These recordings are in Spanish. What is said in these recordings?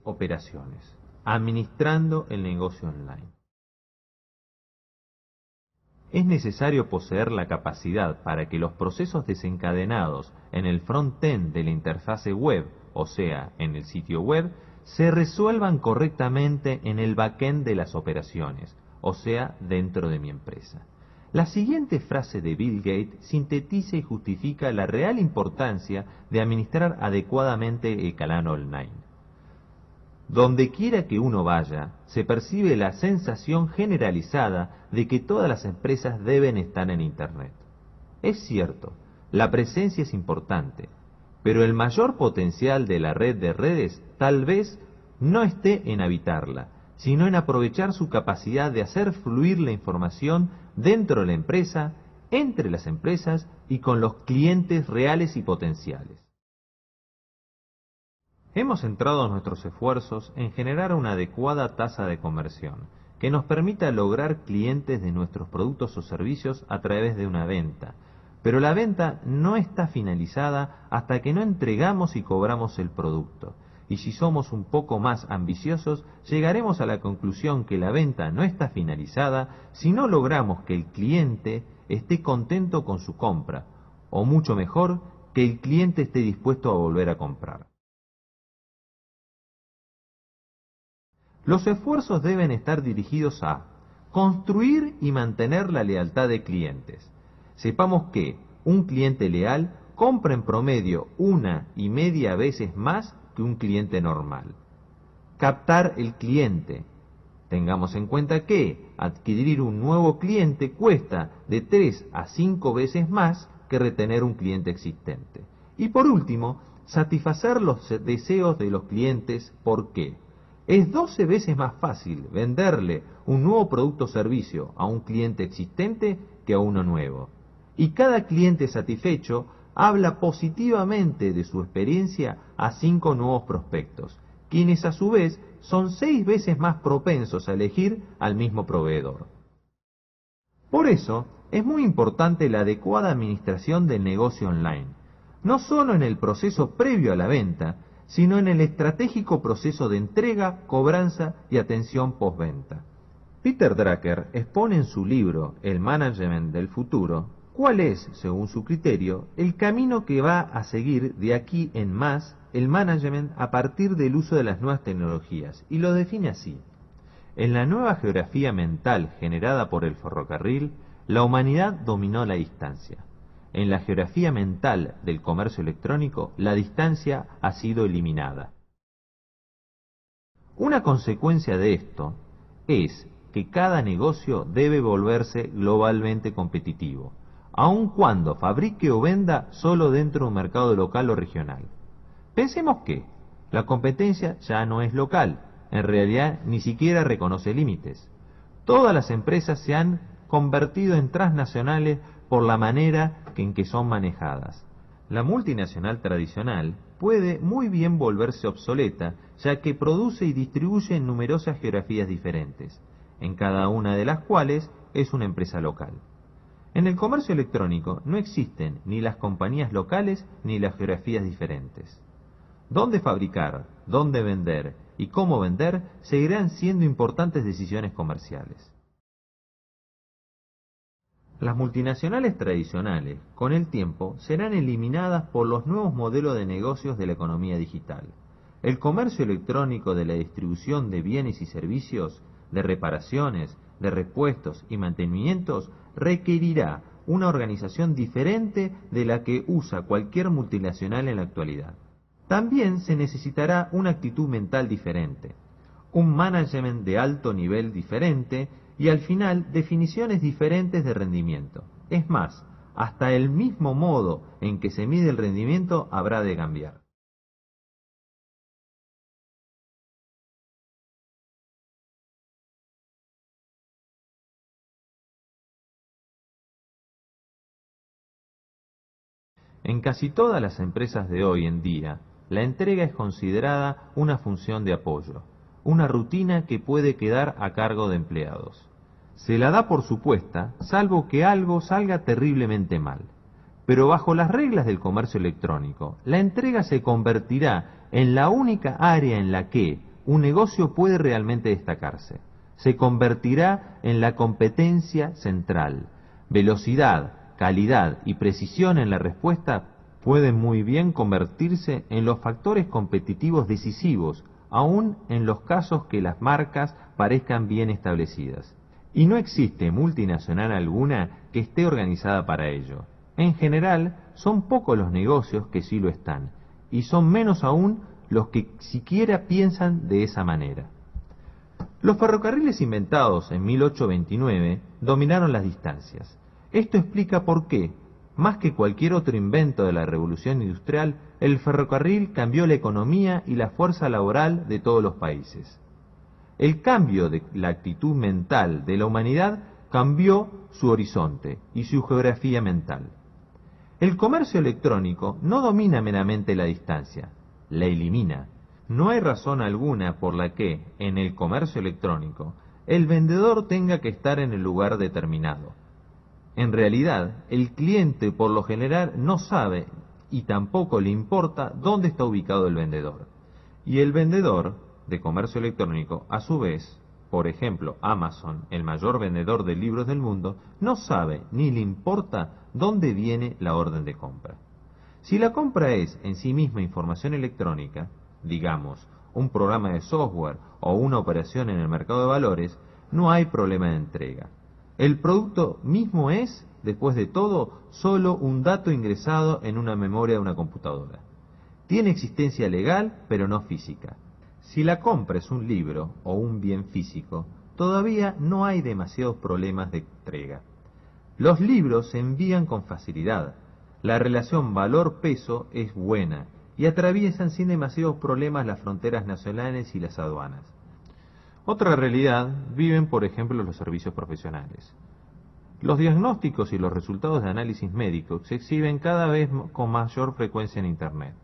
operaciones, administrando el negocio online. Es necesario poseer la capacidad para que los procesos desencadenados en el front-end de la interfase web, o sea, en el sitio web, se resuelvan correctamente en el back-end de las operaciones, o sea, dentro de mi empresa. La siguiente frase de Bill Gates sintetiza y justifica la real importancia de administrar adecuadamente el canal online. Donde quiera que uno vaya, se percibe la sensación generalizada de que todas las empresas deben estar en Internet. Es cierto, la presencia es importante, pero el mayor potencial de la red de redes tal vez no esté en habitarla, sino en aprovechar su capacidad de hacer fluir la información dentro de la empresa, entre las empresas y con los clientes reales y potenciales. Hemos centrado nuestros esfuerzos en generar una adecuada tasa de conversión, que nos permita lograr clientes de nuestros productos o servicios a través de una venta. Pero la venta no está finalizada hasta que no entregamos y cobramos el producto. Y si somos un poco más ambiciosos, llegaremos a la conclusión que la venta no está finalizada si no logramos que el cliente esté contento con su compra, o mucho mejor, que el cliente esté dispuesto a volver a comprar. Los esfuerzos deben estar dirigidos a construir y mantener la lealtad de clientes. Sepamos que un cliente leal compra en promedio 1,5 veces más que un cliente normal. Captar el cliente. Tengamos en cuenta que adquirir un nuevo cliente cuesta de 3 a 5 veces más que retener un cliente existente. Y por último, satisfacer los deseos de los clientes. ¿Por qué? Es 12 veces más fácil venderle un nuevo producto o servicio a un cliente existente que a uno nuevo. Y cada cliente satisfecho habla positivamente de su experiencia a 5 nuevos prospectos, quienes a su vez son 6 veces más propensos a elegir al mismo proveedor. Por eso, es muy importante la adecuada administración del negocio online, no solo en el proceso previo a la venta, sino en el estratégico proceso de entrega, cobranza y atención postventa. Peter Drucker expone en su libro El Management del Futuro cuál es, según su criterio, el camino que va a seguir de aquí en más el management a partir del uso de las nuevas tecnologías, y lo define así. En la nueva geografía mental generada por el ferrocarril, la humanidad dominó la distancia. En la geografía mental del comercio electrónico, la distancia ha sido eliminada. Una consecuencia de esto es que cada negocio debe volverse globalmente competitivo, aun cuando fabrique o venda solo dentro de un mercado local o regional. Pensemos que la competencia ya no es local, en realidad ni siquiera reconoce límites. Todas las empresas se han convertido en transnacionales por la manera en que son manejadas. La multinacional tradicional puede muy bien volverse obsoleta, ya que produce y distribuye en numerosas geografías diferentes, en cada una de las cuales es una empresa local. En el comercio electrónico no existen ni las compañías locales ni las geografías diferentes. Dónde fabricar, dónde vender y cómo vender seguirán siendo importantes decisiones comerciales. Las multinacionales tradicionales, con el tiempo, serán eliminadas por los nuevos modelos de negocios de la economía digital. El comercio electrónico de la distribución de bienes y servicios, de reparaciones, de repuestos y mantenimientos, requerirá una organización diferente de la que usa cualquier multinacional en la actualidad. También se necesitará una actitud mental diferente, un management de alto nivel diferente y al final definiciones diferentes de rendimiento. Es más, hasta el mismo modo en que se mide el rendimiento habrá de cambiar. En casi todas las empresas de hoy en día, la entrega es considerada una función de apoyo, una rutina que puede quedar a cargo de empleados. Se la da por supuesta, salvo que algo salga terriblemente mal. Pero bajo las reglas del comercio electrónico, la entrega se convertirá en la única área en la que, un negocio puede realmente destacarse. Se convertirá en la competencia central. Velocidad, calidad y precisión en la respuesta pueden muy bien convertirse en los factores competitivos decisivos, aun en los casos que las marcas parezcan bien establecidas. Y no existe multinacional alguna que esté organizada para ello. En general, son pocos los negocios que sí lo están, y son menos aún los que siquiera piensan de esa manera. Los ferrocarriles inventados en 1829 dominaron las distancias. Esto explica por qué, más que cualquier otro invento de la revolución industrial, el ferrocarril cambió la economía y la fuerza laboral de todos los países. El cambio de la actitud mental de la humanidad cambió su horizonte y su geografía mental. El comercio electrónico no domina meramente la distancia, la elimina. No hay razón alguna por la que, en el comercio electrónico, el vendedor tenga que estar en el lugar determinado. En realidad, el cliente por lo general no sabe y tampoco le importa dónde está ubicado el vendedor. Y el vendedor de comercio electrónico, a su vez, por ejemplo, Amazon, el mayor vendedor de libros del mundo, no sabe ni le importa dónde viene la orden de compra. Si la compra es en sí misma información electrónica, digamos, un programa de software o una operación en el mercado de valores, no hay problema de entrega. El producto mismo es, después de todo, solo un dato ingresado en una memoria de una computadora. Tiene existencia legal, pero no física. Si la compra es un libro o un bien físico, todavía no hay demasiados problemas de entrega. Los libros se envían con facilidad. La relación valor-peso es buena y atraviesan sin demasiados problemas las fronteras nacionales y las aduanas. Otra realidad viven, por ejemplo, los servicios profesionales. Los diagnósticos y los resultados de análisis médicos se exhiben cada vez con mayor frecuencia en Internet,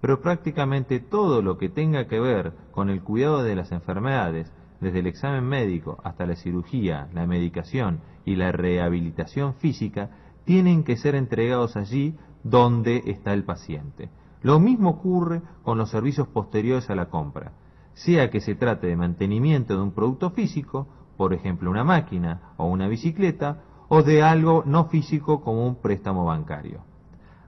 pero prácticamente todo lo que tenga que ver con el cuidado de las enfermedades, desde el examen médico hasta la cirugía, la medicación y la rehabilitación física, tienen que ser entregados allí donde está el paciente. Lo mismo ocurre con los servicios posteriores a la compra, sea que se trate de mantenimiento de un producto físico, por ejemplo una máquina o una bicicleta, o de algo no físico como un préstamo bancario.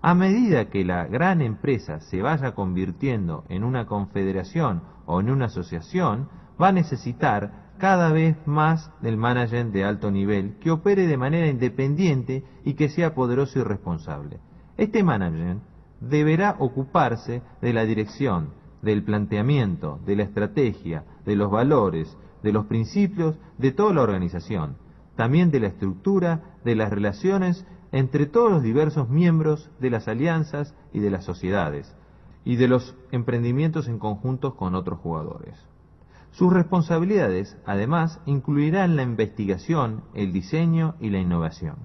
A medida que la gran empresa se vaya convirtiendo en una confederación o en una asociación, va a necesitar cada vez más del management de alto nivel que opere de manera independiente y que sea poderoso y responsable. Este management deberá ocuparse de la dirección, del planteamiento, de la estrategia, de los valores, de los principios, de toda la organización, también de la estructura, de las relaciones entre todos los diversos miembros de las alianzas y de las sociedades, y de los emprendimientos en conjunto con otros jugadores. Sus responsabilidades, además, incluirán la investigación, el diseño y la innovación.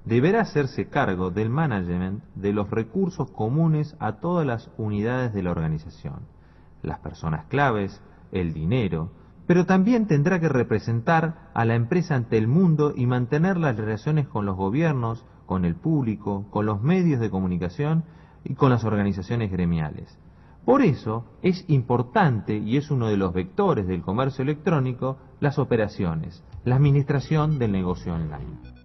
Deberá hacerse cargo del management de los recursos comunes a todas las unidades de la organización, las personas claves, el dinero, pero también tendrá que representar a la empresa ante el mundo y mantener las relaciones con los gobiernos, con el público, con los medios de comunicación y con las organizaciones gremiales. Por eso es importante, y es uno de los vectores del comercio electrónico, las operaciones, la administración del negocio online.